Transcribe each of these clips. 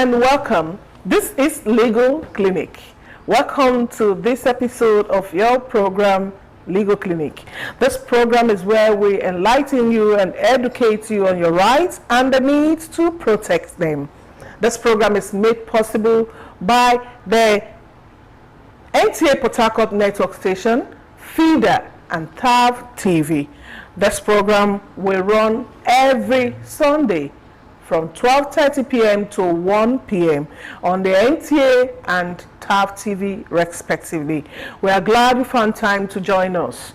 and welcome. This is Legal Clinic. Welcome to this episode of your program, Legal Clinic. This program is where we enlighten you and educate you on your rights and the need to protect them. This program is made possible by the NTA Port Harcourt network station, FIDA and Thav TV. This program will run every Sunday from 12:30 p.m. to 1 p.m. on the NTA and Thav TV respectively. We are glad you found time to join us.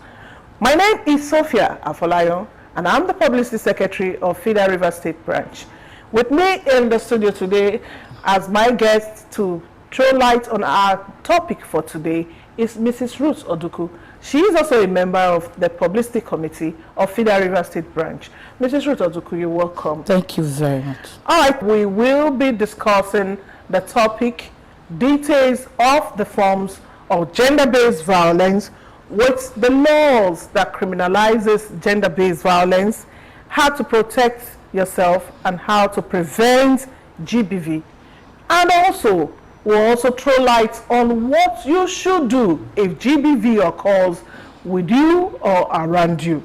My name is Sophia Afolayo and I'm the Publicity Secretary of FIDA Rivers State Branch. With me in the studio today as my guest to throw light on our topic for today is Mrs. Ruth Oduku. She is also a member of the Publicity Committee of FIDA Rivers State Branch. Mrs. Ruth Oduku, you're welcome. Thank you very much. All right, we will be discussing the topic, details of the forms of gender-based violence, with the laws that criminalizes gender-based violence, how to protect yourself, and how to prevent GBV. And also, we'll also throw light on what you should do if GBV occurs with you or around you.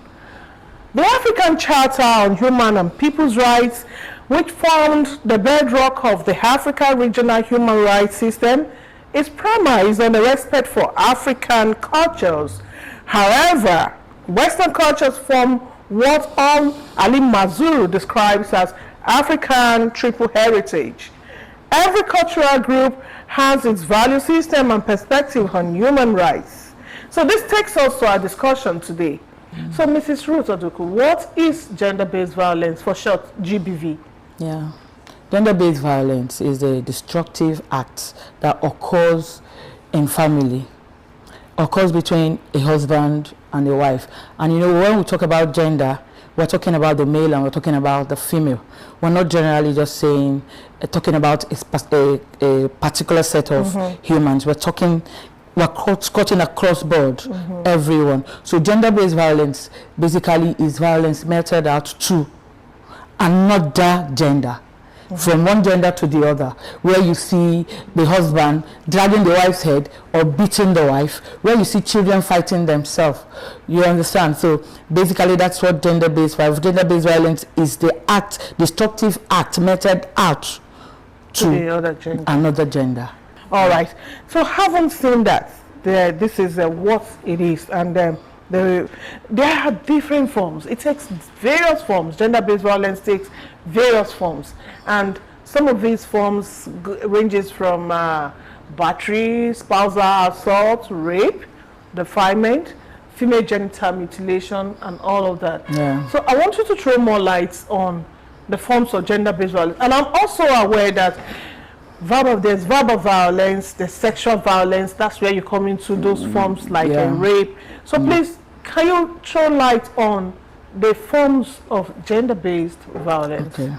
The African Charter on Human and People's Rights, which formed the bedrock of the African regional human rights system, is premised on the respect for African cultures. However, Western cultures form what Ali Mazuru describes as African triple heritage. Every cultural group has its value system and perspective on human rights. So this takes us to our discussion today. So Mrs. Ruth Oduku, what is gender-based violence, for short, GBV? Yeah, gender-based violence is a destructive act that occurs in family, occurs between a husband and a wife. And you know, when we talk about gender, we're talking about the male and we're talking about the female. We're not generally just saying, talking about a particular set of humans. We're cutting across board, everyone. So gender-based violence basically is violence meted out to another gender. From one gender to the other, where you see the husband dragging the wife's head or beating the wife, where you see children fighting themselves. You understand? So basically that's what gender-based violence is, the act, destructive act meted out to the other gender. Another gender. All right. So having seen that, this is what it is, and there are different forms. It takes various forms. Gender-based violence takes various forms, and some of these forms ranges from battery, spousal assault, rape, defilement, female genital mutilation, and all of that. Yeah. So I want you to throw more lights on the forms of gender-based violence, and I'm also aware that there's verbal violence, there's sexual violence. That's where you come into those forms like rape. So please, can you throw light on the forms of gender-based violence? Okay.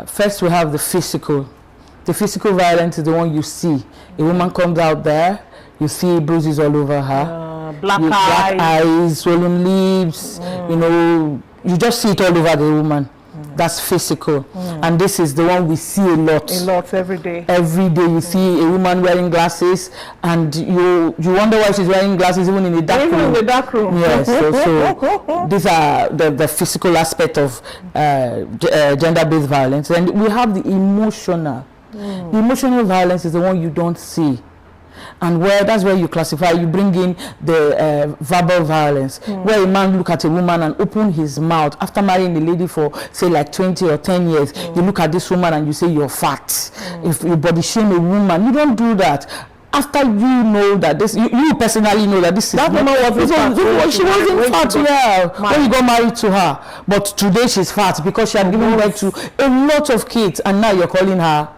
First, we have the physical. The physical violence is the one you see. A woman comes out there, you see bruises all over her, black eyes, swollen lips. You know, you just see it all over the woman. That's physical, and this is the one we see a lot. Every day. Every day you see a woman wearing glasses, and you wonder why she's wearing glasses even in the dark room. Even in the dark room. Yes. So these are the physical aspect of gender-based violence, and we have the emotional. The emotional violence is the one you don't see. And that's where you classify, you bring in the verbal violence, where a man look at a woman and open his mouth after marrying a lady for say like 20 or 10 years. You look at this woman and you say you're fat. If you body shame a woman, you don't do that. After you know that this, you personally know that this is that woman wasn't fat. She wasn't fat, when you got married to her. But today she's fat because she had given birth to a lot of kids, and now you're calling her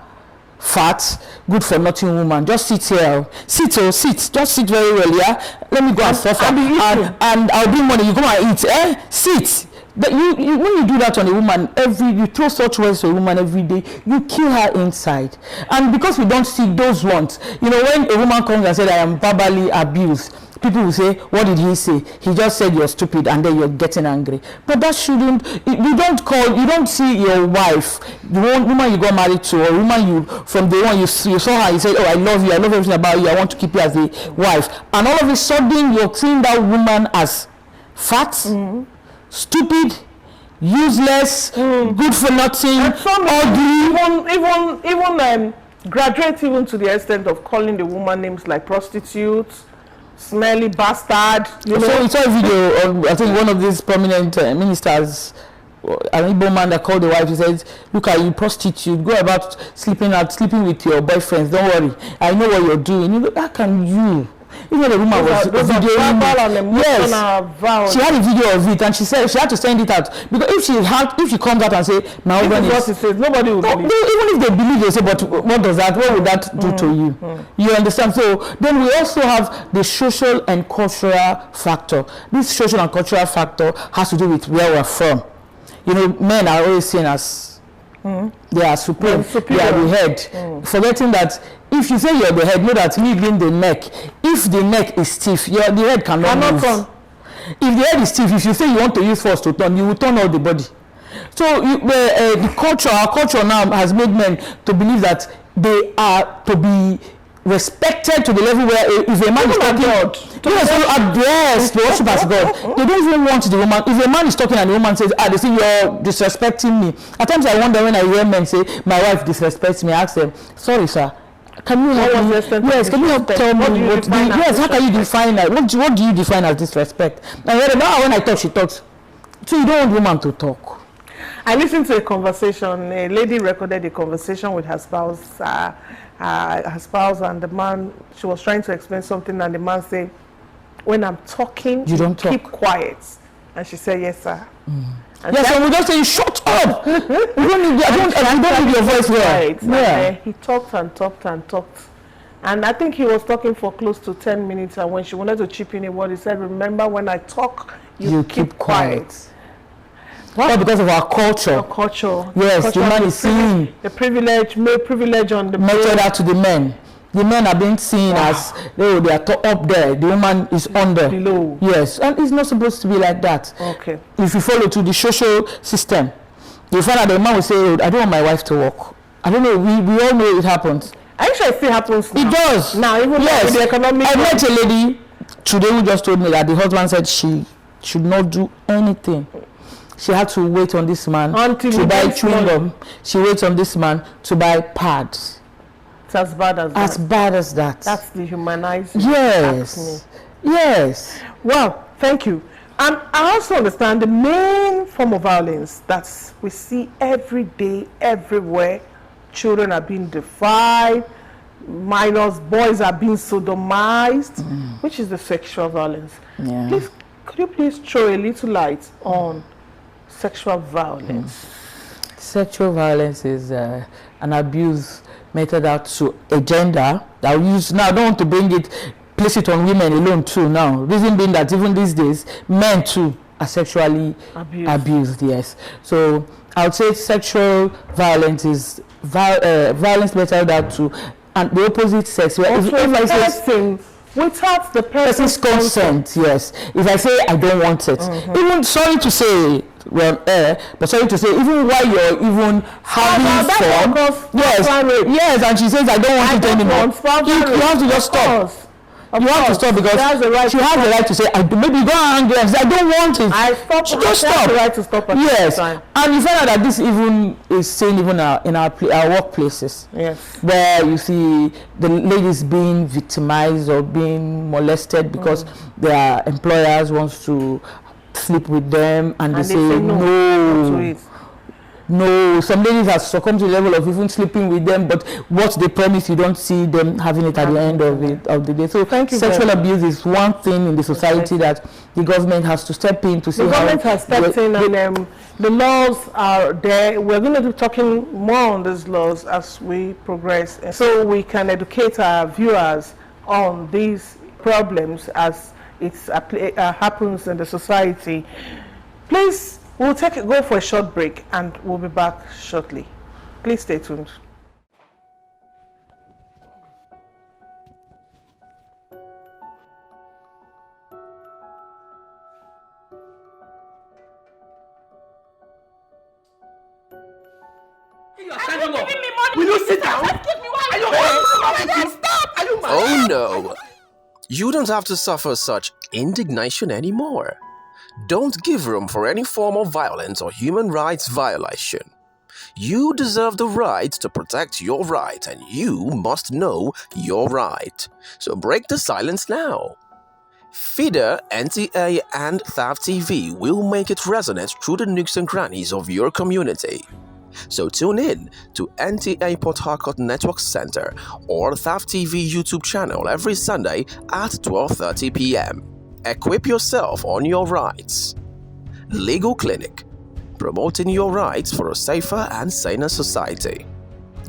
fat, good for nothing woman. Just sit here. Sit, just sit very well, yeah? Let me go and suffer. And I'll bring money, you go and eat, Sit. That when you do that on a woman, you throw such words to a woman every day, you kill her inside. And because we don't see those ones, you know, when a woman comes and says, I am verbally abused, people will say, what did he say? He just said you're stupid, and then you're getting angry. But that shouldn't, you don't see your wife, the woman you got married to, or woman from the one you saw her, you said, oh, I love you, I love everything about you, I want to keep you as the wife. And all of a sudden, you're seeing that woman as fat, stupid, useless, good for nothing, ugly. Even graduate even to the extent of calling the woman names like prostitutes, smelly bastard. You know? So we saw a video on, I think, one of these prominent ministers, an Igbo man that called the wife. He said, look at you, prostitute, go about sleeping with your boyfriends, don't worry, I know what you're doing. You know, how can you? Even the woman was videoing. Yes, she had a video of it, and she said she had to send it out, because if she comes out and say my husband is what it says, nobody will believe. Even if they believe, they say, but what does that? What would that do to you? You understand? So then we also have the social and cultural factor. This social and cultural factor has to do with where we're from. You know, men are always seen as they are supreme, they are the head, forgetting that if you say you're the head, know that leaving the neck. If the neck is stiff, the head cannot move. Turn. If the head is stiff, if you say you want to use force to turn, you will turn all the body. So our culture now has made men to believe that they are to be respected to the level where if a man is talking, they worship as God. They don't even want the woman. If a man is talking and the woman says, they say you're disrespecting me. At times I wonder when I hear men say, my wife disrespects me, I ask them, sorry sir, can you help me? Yes, can you help tell me how can you define that? What do you define as disrespect? And when I talk, she talks. So you don't want woman to talk. I listened to a conversation. A lady recorded a conversation with her spouse. Her spouse and the man, she was trying to explain something, and the man said, when I'm talking, you don't keep quiet. And she said, yes sir. Yes, and we just say, shut up. You don't need your voice here. Yeah. He talked and talked and talked, and I think he was talking for close to 10 minutes, and when she wanted to chip in a word, he said, remember, when I talk, you keep quiet. Well, because of our culture. Our culture. Yes, the man is seen. The male privilege on the meted out to the men. The men are being seen as they are up there. The woman is under. Below. Yes, and it's not supposed to be like that. Okay. If you follow to the social system, you find out the man will say, I don't want my wife to work. I don't know. We all know it happens. Actually, it still happens now. It does. Now, even with the economic. I met a lady today who just told me that the husband said she should not do anything. She had to wait on this man to buy chewing gum. She waits on this man to buy pads. It's as bad as that. As bad as that. That's the humanizing. Yes. Yes. Well, thank you. And I also understand the main form of violence that we see every day, everywhere. Children are being defied, minors, boys are being sodomized, which is the sexual violence. Yeah. Please, could you please throw a little light on sexual violence? Sexual violence is an abuse meted out to a gender that we use now. I don't want to place it on women alone too now. Reason being that even these days, men too are sexually abused. Yes. So I would say sexual violence is violence meted out to and the opposite sex. Without the person's consent, yes. If I say I don't want it, even sorry to say, but sorry to say, even while you're even having fun, yes, and she says I don't want it anymore, you have to just stop. You have to stop because she has the right to say, maybe go angry and say, I don't want it. She just stop. The right to stop at yes, and you find out that this even is seen even in our workplaces. Yes, where you see the ladies being victimized or being molested because their employers wants to sleep with them, and they say no. No, some ladies have succumbed to the level of even sleeping with them, but what they promise, you don't see them having it at the end of the day. So sexual abuse is one thing in the society that the government has to step in to see how... The government has stepped in, and the laws are there. We're going to be talking more on these laws as we progress, so we can educate our viewers on these problems as it happens in the society. Please We'll go for a short break and we'll be back shortly. Please stay tuned. Will you sit down? Are you mad? Stop! Are you mad? Oh no! You don't have to suffer such indignation anymore. Don't give room for any form of violence or human rights violation. You deserve the right to protect your right, and you must know your right. So break the silence now. FIDA, NTA and Thav TV will make it resonate through the nooks and crannies of your community. So tune in to NTA Port Harcourt Network Center or Thav TV YouTube channel every Sunday at 12:30 p.m. Equip yourself on your rights. Legal Clinic, promoting your rights for a safer and saner society.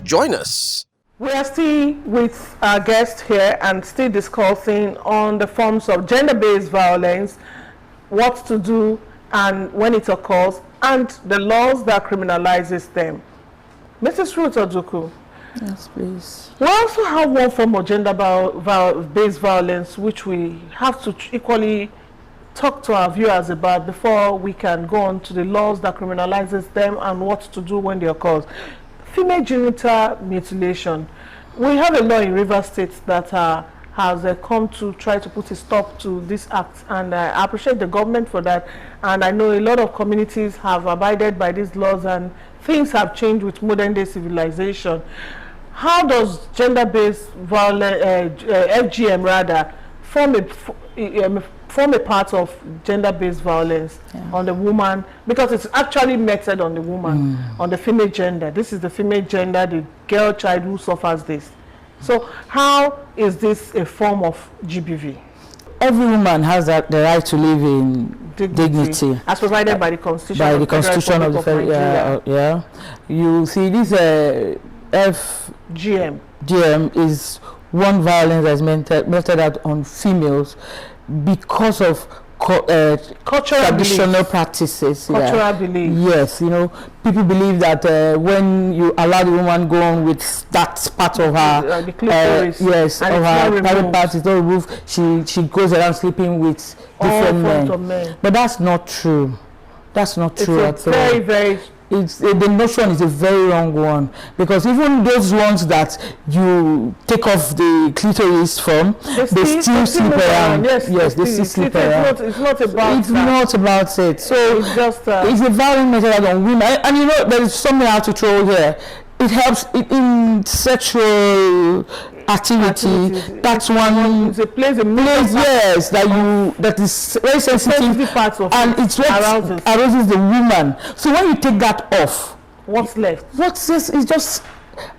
Join us. We are still with our guest here and still discussing on the forms of gender-based violence, what to do and when it occurs, and the laws that criminalizes them. Mrs. Ruth Oduku. Yes, please. We also have one form of gender-based violence which we have to equally talk to our viewers about before we can go on to the laws that criminalizes them and what to do when they occur. Female genital mutilation. We have a law in Rivers State that has come to try to put a stop to this act, and I appreciate the government for that, and I know a lot of communities have abided by these laws and things have changed with modern day civilization. How does gender-based violence, FGM rather, form a part of gender-based violence on the woman, because it's actually meted on the woman, on the female gender. This is the female gender, the girl child who suffers this. So how is this a form of GBV? Every woman has the right to live in dignity as provided by the Constitution. By the Constitution of the Federation. You see, this FGM is one violence that's meted out on females because of traditional practices. Cultural belief. Yes, you know, people believe that when you allow the woman go on with that part of her, the clitoris, yes, of her private part is not removed, she goes around sleeping with different men. But that's not true. That's not true at all. Very, very. The notion is a very wrong one, because even those ones that you take off the clitoris from, they still sleep around. Yes, they still sleep around. It's not about It's not about it. So it's just it's a violent method on women, and you know there is something I have to throw here. It helps in sexual activity. That's one. It plays a place, yes, that is very sensitive, and it's what arouses the woman. So when you take that off, what's left? What's this? It's just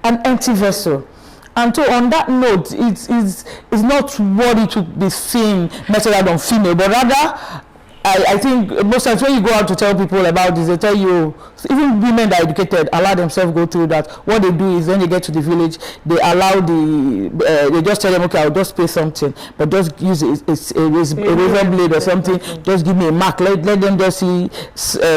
an empty vessel. And so on that note, it's not worthy to be seen meted on female, but rather I think most times when you go out to tell people about this, they tell you, even women that are educated allow themselves go through that. What they do is when they get to the village, they allow they just tell them, okay, I'll just pay something, but just use a razor blade or something, just give me a mark, let them just see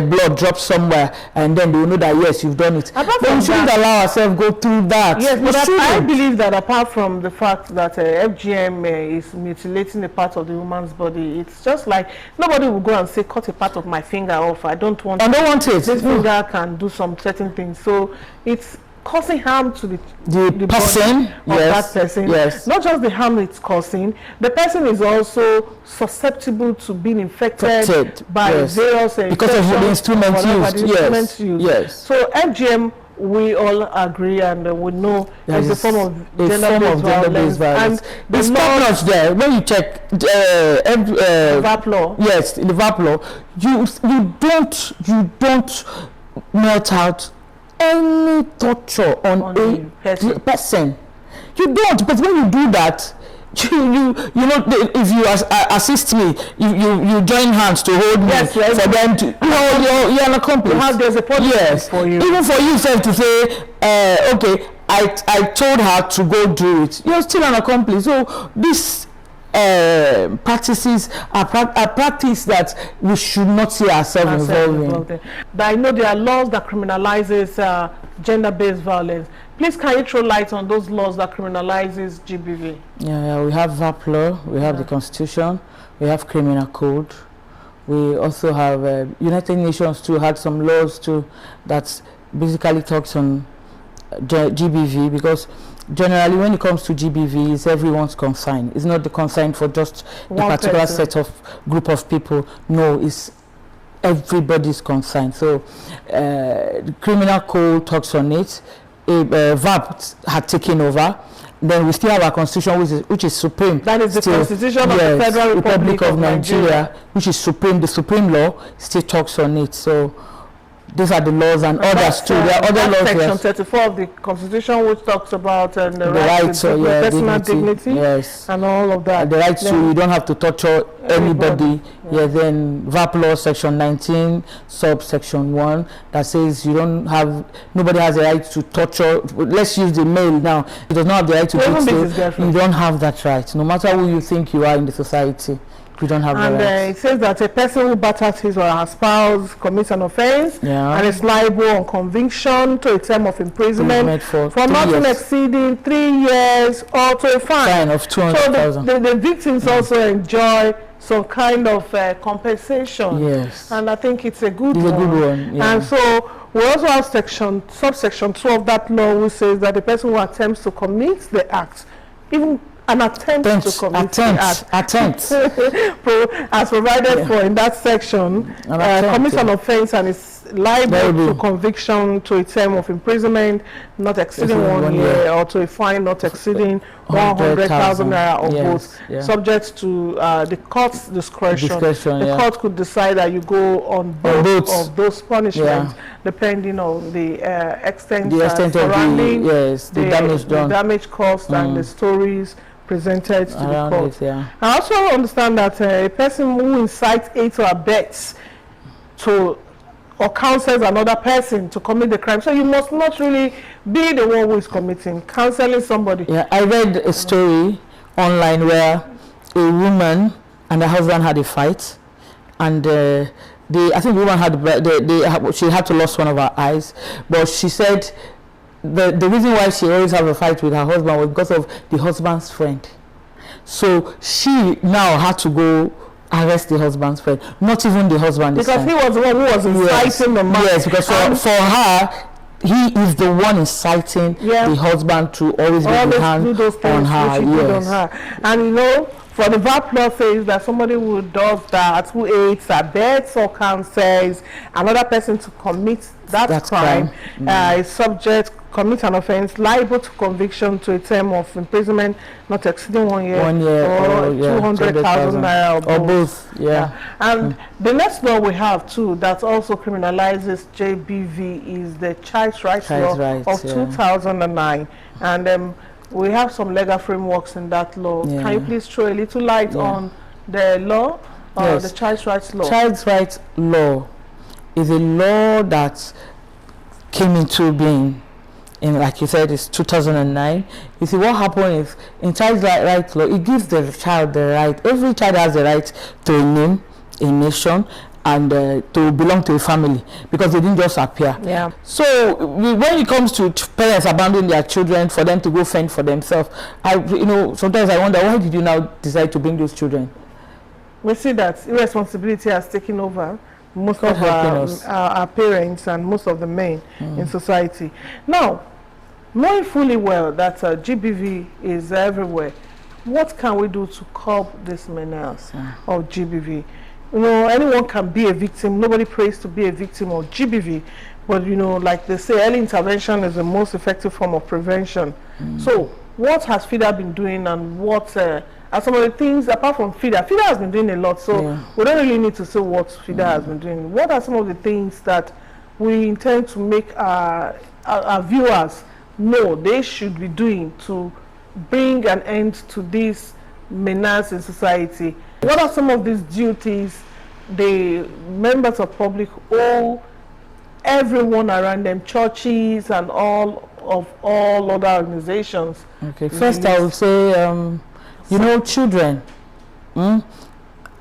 blood drop somewhere, and then they will know that yes, you've done it. But we shouldn't allow ourselves go through that. Yes, but I believe that apart from the fact that FGM is mutilating a part of the woman's body, it's just like nobody will go and say, cut a part of my finger off. I don't want it. This finger can do some certain things. So it's causing harm to the person of that person. Yes. Not just the harm it's causing, the person is also susceptible to being infected by various because of the instruments used. Yes. So FGM, we all agree and we know it's a form of gender-based violence. And the stop there, when you check the VAP law, yes, the VAP law, you don't melt out any torture on a person. You don't, but when you do that, you know, if you assist me, you join hands to hold me for them to, you're an accomplice. There's a policy for you. Even for you to say, okay, I told her to go do it. You're still an accomplice. So this practices are practice that we should not see ourselves involved in. But I know there are laws that criminalizes gender-based violence. Please, can you throw light on those laws that criminalizes GBV? Yeah, we have VAP law, we have the Constitution, we have Criminal Code. We also have United Nations too had some laws too that basically talks on GBV, because generally when it comes to GBV, it's everyone's concern. It's not the concern for just a particular set of group of people. No, it's everybody's concern. So the Criminal Code talks on it. VAP had taken over. Then we still have our constitution, which is supreme. That is the Constitution of the Federal Republic of Nigeria, which is supreme. The supreme law still talks on it. So these are the laws and others too. There are other laws. Section 34 of the Constitution, which talks about the right to personal dignity, and all of that. The right to, you don't have to torture anybody. Then VAP law section 19 subsection 1 that says nobody has the right to torture. Let's use the male now. He does not have the right to do. You don't have that right, no matter who you think you are in the society. You don't have and it says that a person who batters his or her spouse commits an offense and is liable on conviction to a term of imprisonment for not exceeding 3 years or to a fine of 200,000. So the victims also enjoy some kind of compensation. And I think it's a good one. And so we also have subsection 2 of that law, which says that the person who attempts to commit the act, even an attempt to commit attempt as provided for in that section, commits an offense and is liable to conviction to a term of imprisonment not exceeding 1 year or to a fine not exceeding 100,000 naira or both, subject to the court's discretion. The court could decide that you go on both of those punishments depending on the extent surrounding the damage caused and the stories presented to the court. I also understand that a person who incites, aids or abets to or counsels another person to commit the crime, so you must not really be the one who is counseling somebody. I read a story online where a woman and her husband had a fight, and I think the woman had she had to lose one of her eyes, but she said the reason why she always have a fight with her husband was because of the husband's friend. So she now had to go arrest the husband's friend, not even the husband. Because he was the one who was inciting the man. Yes, because for her, he is the one inciting the husband to always be hand on her. And you know, for the VAP law says that somebody who does that, who aids, abets or counsels another person to commit that crime, is subject, commit an offense, liable to conviction to a term of imprisonment not exceeding 1 year, or 200,000 naira or both. And the next law we have too that also criminalizes JBV is the Child Rights Law of 2009, and we have some legal frameworks in that law. Can you please throw a little light on the law, the Child Rights Law? Child Rights Law is a law that came into being in, like you said, it's 2009. You see, what happened is in Child Rights Law, it gives the child the right. Every child has the right to a name, a nation, and to belong to a family, because they didn't just appear. So when it comes to parents abandoning their children for them to go fend for themselves, sometimes I wonder, why did you now decide to bring those children? We see that irresponsibility has taken over most of our parents and most of the men in society. Now, knowing fully well that GBV is everywhere, what can we do to curb this menace of GBV? You know, anyone can be a victim. Nobody prays to be a victim of GBV, but you know, like they say, early intervention is the most effective form of prevention. So, what has FIDA been doing, and what are some of the things apart from FIDA? FIDA has been doing a lot, so we don't really need to say what FIDA has been doing. What are some of the things that we intend to make our viewers know they should be doing to bring an end to this menace in society? What are some of these duties the members of public owe everyone around them, churches and all other organizations? Okay, first I would say, children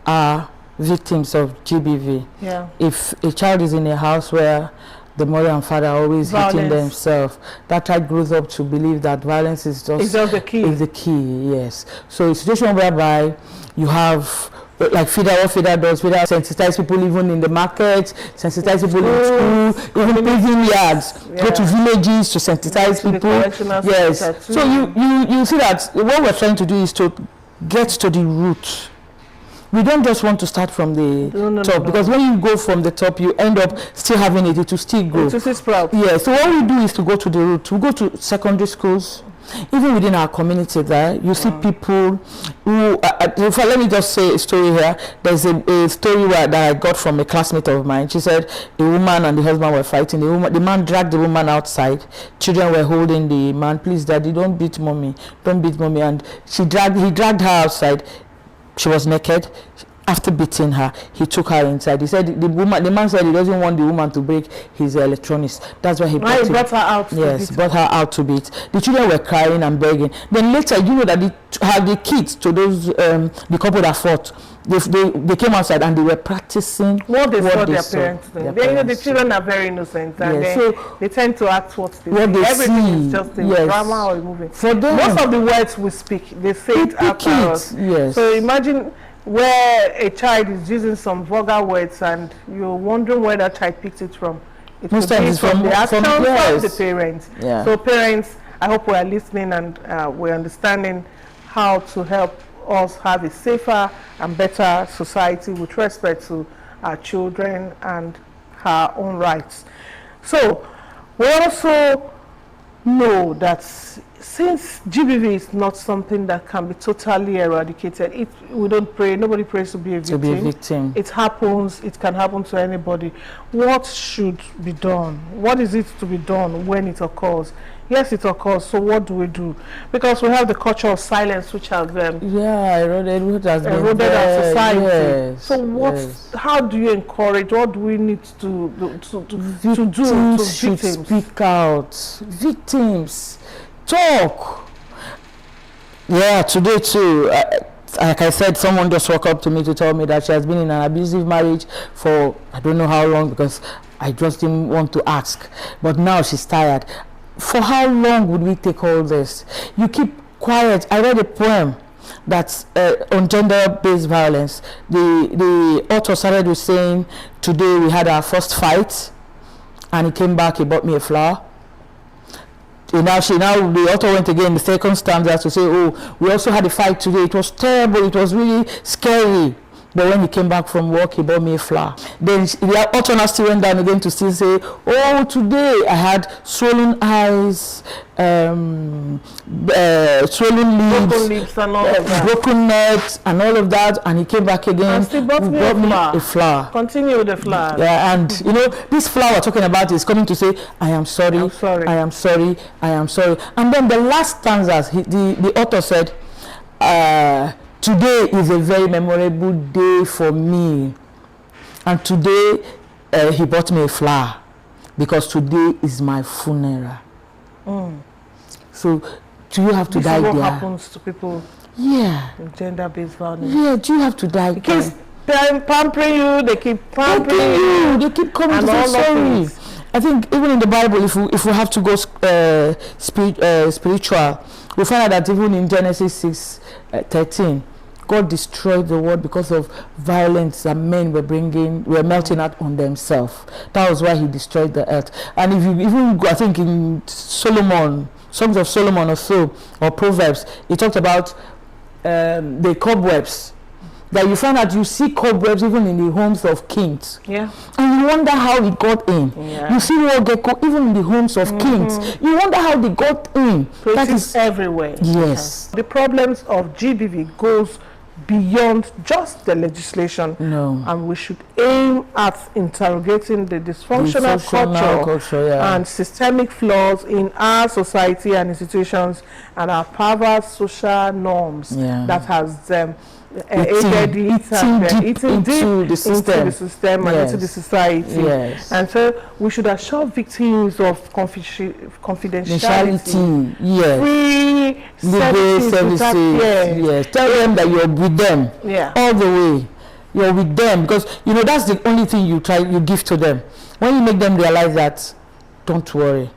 are victims of GBV. Yeah. If a child is in a house where the mother and father are always hitting themselves, that child grows up to believe that violence is just the key. Is the key, yes. So a situation whereby you have, like FIDA, what FIDA does, FIDA sensitize people even in the market, sensitize people in school, even prison yards, go to villages to sensitize people. Yes. So you see that what we're trying to do is to get to the root. We don't just want to start from the top, because when you go from the top, you end up still having it to still grow. To still sprout. Yeah, so what we do is to go to the root. We go to secondary schools, even within our community there, you see people who, let me just say a story here. There's a story that I got from a classmate of mine. She said a woman and the husband were fighting. The man dragged the woman outside. Children were holding the man. Please, daddy, don't beat mommy. Don't beat mommy. And he dragged her outside. She was naked. After beating her, he took her inside. He said the man said he doesn't want the woman to break his electronics. That's why he brought her out. Yes, brought her out to beat. The children were crying and begging. Then later, you know that the kids to those the couple that fought, they came outside and they were practicing what they saw their parents doing. The children are very innocent, and they tend to act what they see. Everything is just a drama or a movie. For them, most of the words we speak, they say it after us. Yes. So imagine where a child is using some vulgar words and you're wondering where that child picked it from. It most times from the actions of the parents. Yeah. So parents, I hope we are listening and we're understanding how to help us have a safer and better society with respect to our children and our own rights. So we also know that since GBV is not something that can be totally eradicated, we don't pray, nobody prays to be a victim. It happens, it can happen to anybody. What should be done? What is it to be done when it occurs? Yes, it occurs, so what do we do? Because we have the culture of silence which has eroded our society. Yes, so how do you encourage, what do we need to do to victims? Should speak out. Victims. Talk. Yeah, today too, like I said, someone just walked up to me to tell me that she has been in an abusive marriage for I don't know how long, because I just didn't want to ask. But now she's tired. For how long would we take all this? You keep quiet. I read a poem that's on gender-based violence. The author started with saying, today we had our first fight, and he came back, he bought me a flower. Now the author went again, the second stanza, to say, oh, we also had a fight today. It was terrible. It was really scary. But when he came back from work, he bought me a flower. Then the author now still went down again to still say, oh, today I had swollen eyes, swollen lips, and all of that. Broken necks, and all of that. And he came back again. And still bought me a flower. Continue with the flower. Yeah, and this flower we're talking about is coming to say, I am sorry, I am sorry, I am sorry. And then the last stanzas, the author said, today is a very memorable day for me, and today he bought me a flower because today is my funeral. So do you have to die there? This is what happens to people in gender-based violence. Yeah, do you have to die there? They keep pampering you, they keep pampering you. They keep coming to say sorry. I think even in the Bible, if we have to go spiritual, we find out that even in Genesis 6:13, God destroyed the world because of violence that men were melting out on themselves. That was why he destroyed the earth. And if you even go, I think in Solomon, Songs of Solomon or so, or Proverbs, he talked about the cobwebs. That you find out you see cobwebs even in the homes of kings. Yeah. And you wonder how it got in. Yeah. You see war gecko even in the homes of kings. You wonder how they got in. So that is everywhere. Yes. The problems of GBV goes beyond just the legislation. No. And we should aim at interrogating the dysfunctional culture and systemic flaws in our society and institutions and our perverse social norms that has eating into the system. And into the society. Yes. And so we should assure victims of confidentiality. Yes. Free Legal services. Yes. Tell them that you're with them. Yeah. All the way. You're with them, because you know that's the only thing you give to them. When you make them realize that, don't worry,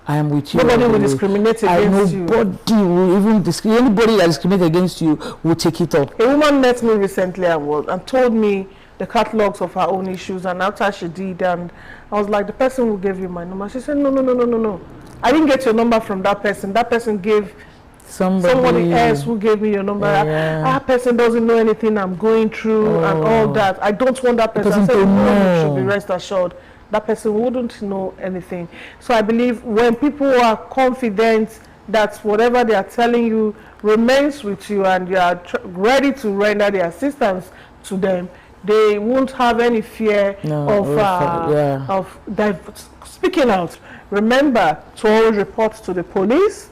I am with you. Nobody will discriminate against you. Nobody will even anybody that discriminates against you will take it up. A woman met me recently and told me the catalogs of her own issues, and after she did, and I was like, the person who gave you my number. She said, no. I didn't get your number from that person. That person gave somebody else who gave me your number. That person doesn't know anything I'm going through and all that. I don't want that person. I said, no, you should be rest assured. That person wouldn't know anything. So I believe when people are confident that whatever they are telling you remains with you and you are ready to render the assistance to them, they won't have any fear of speaking out. Remember to always report to the police.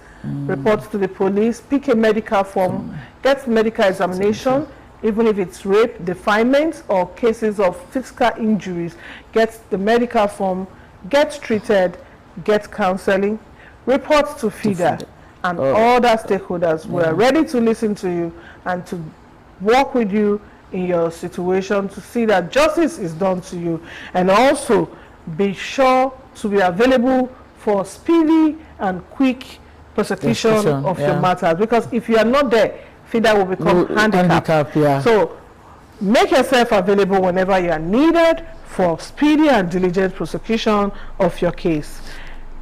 Pick a medical form, get medical examination, even if it's rape, defilement, or cases of physical injuries. Get the medical form, get treated, get counseling, report to FIDA and other stakeholders. We are ready to listen to you and to work with you in your situation to see that justice is done to you, and also be sure to be available for speedy and quick prosecution of your matters, because if you are not there, FIDA will become handicapped. So make yourself available whenever you are needed for speedy and diligent prosecution of your case.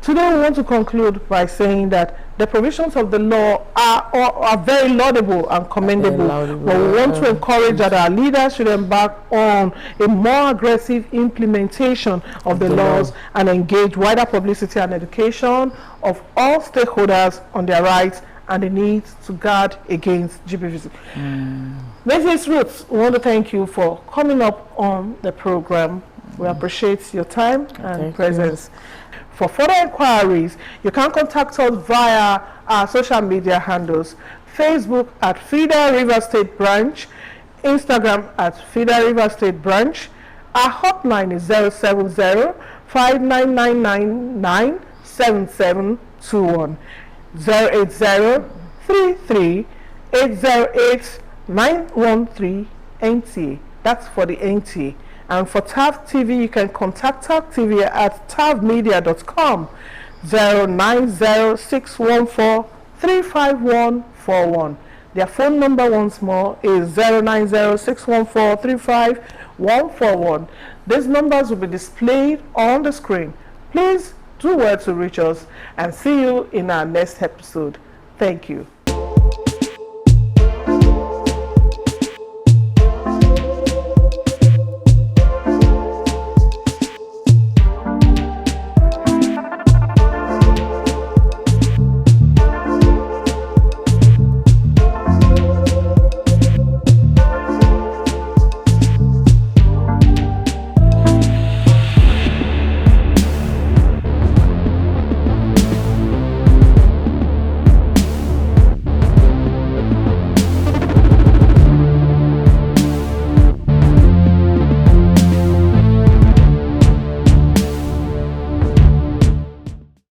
Today we want to conclude by saying that the provisions of the law are very laudable and commendable, but we want to encourage that our leaders should embark on a more aggressive implementation of the laws and engage wider publicity and education of all stakeholders on their rights and the need to guard against GBVC. Mrs. Ruth, we want to thank you for coming up on the program. We appreciate your time and presence. For further inquiries, you can contact us via our social media handles: Facebook at FIDA Rivers State Branch, Instagram at FIDA Rivers State Branch. Our hotline is 070-5999-7721, 080-33-808-913 NTA. That's for the NTA. And for Thav TV, you can contact Thav TV at thavmedia.com, 090-614-35141. Their phone number once more is 090-614-35141. These numbers will be displayed on the screen. Please do well to reach us, and see you in our next episode. Thank you.